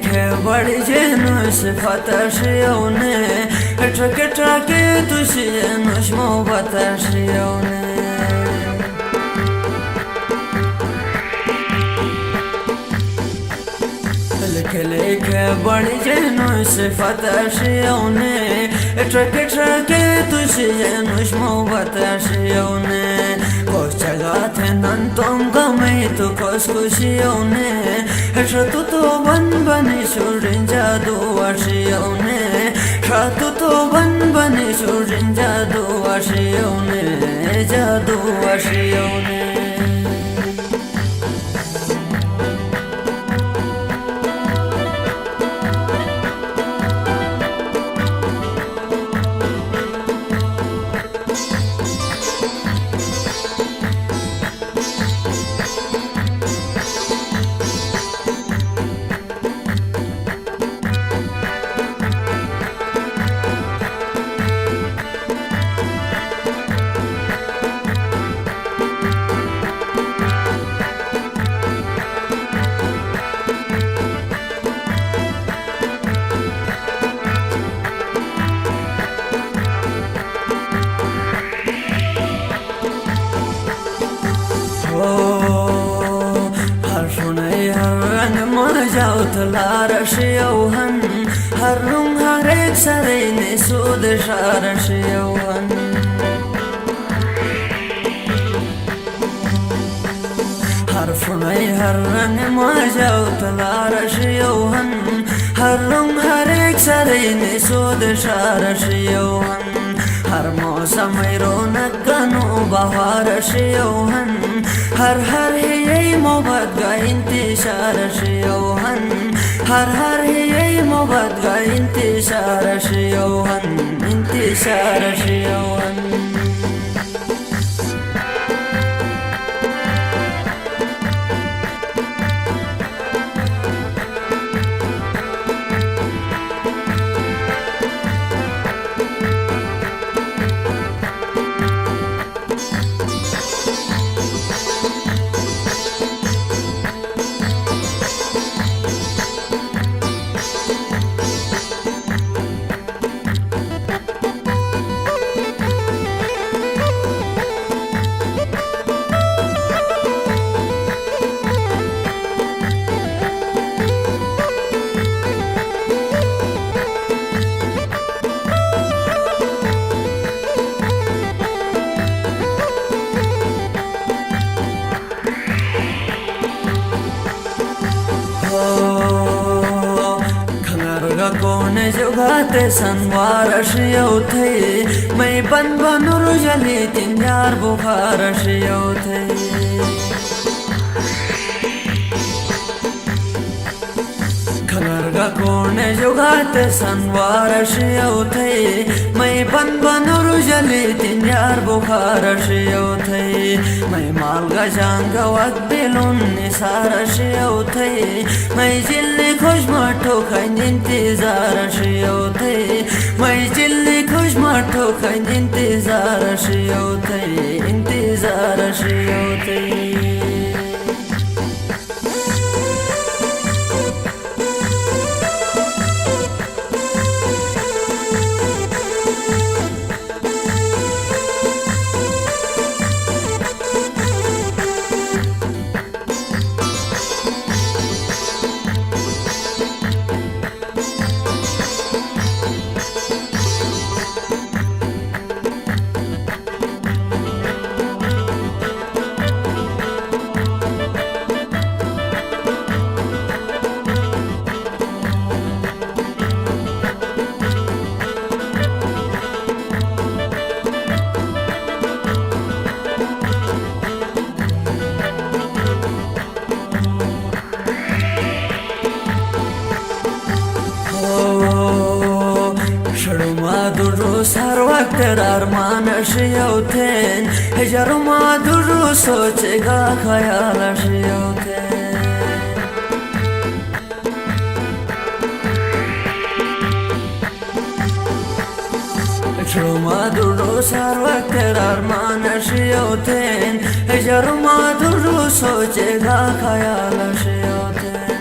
ke badi jenush fatashiyone Trake tushiyenush mo batashiyone Leke badi jenush fatashiyone Trake tushiyenush mo batashiyone Kochagathe nantom gamay tu koskushiyone Shatu to bani shurin jadu ashiyone Shatu to bani shurin jadu ashiyone Larashiyauhan Harung harek sarayne sud sharashiyauhan Harfunay harang majaut larashiyauhan Harung harek sarayne sud sharashiyauhan Har mausamay ronak ganu baharashiyauhan Har hi mohabbat ka intisharashiyauhan Har hi mohabbat ka intisharashiyauhan Kone jugate sanwarashiyothe Mai banur jali tinyar bukharashiyothe Khanarga kone jugate sanwarashiyothe Mai banur jali tinyar bukharashiyothe Mai malga janga wakbilun nisarashiyothe Mai jilli khush matho khain intizarashiyothe Mai jilli khush matho khain intizarashiyothe Sarvakter armanashiyothen Hejaruma duru sochega khayalashiyothen Jaruma duru sarvakter armanashiyothen Hejaruma duru sochega khayalashiyothen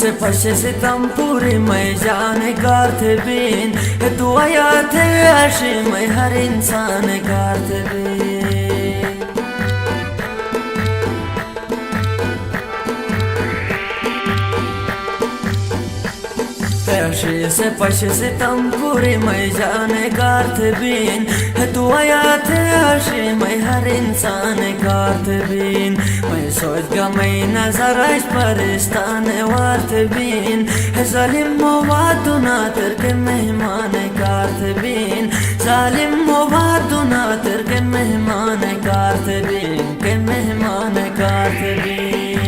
से पशे से तम पूरी मैं जाने करते been तू आया थे आशी मैं हर इंसान करते बीन आशी से पशे से तम पूरी मैं जाने करते बीन तू आया थे आशी मैं हर इंसान करते बीन मैं सोच गा मैं नजर आज परिस्तान वारते बीन जालिम मोवादु नातर के मेहमान करते बीन जालिम मोवादु नातर के मेहमान करते बीन के मेहमान करते बीन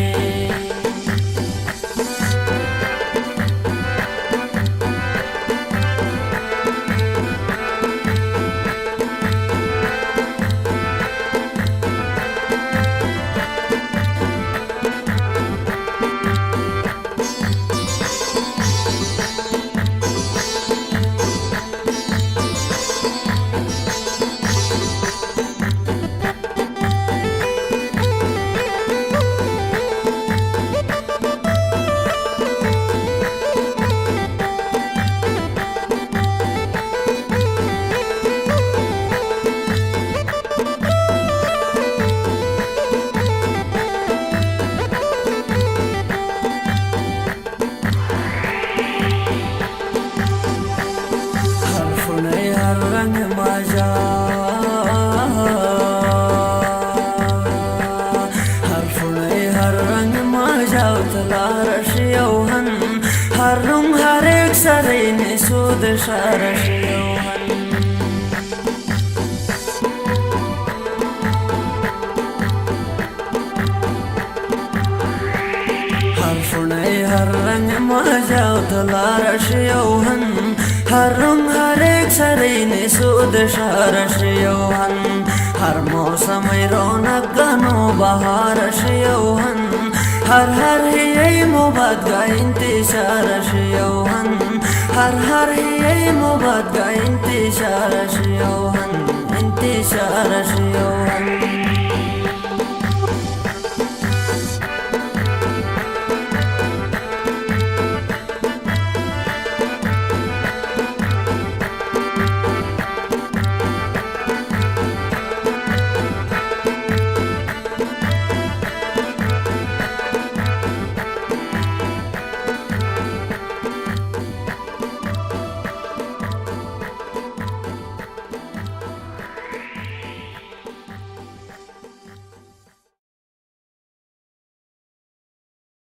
रंग मजा हर फुने हर रंग मजा उतला रशियौहन हर रुंग हर एक सरे ने सूद शरशियौहन हर फुने हर रंग मजा उतला रशियौहन हर रुंग हर एक सरे ने सूद शरशियौहन हर मौसम रौनक गनो बहार शियौहन हर हर ही मोहब्बत का इंतजार शियौहन हर ही मोहब्बत का इंतजार शियौहन इंतजार शियौहन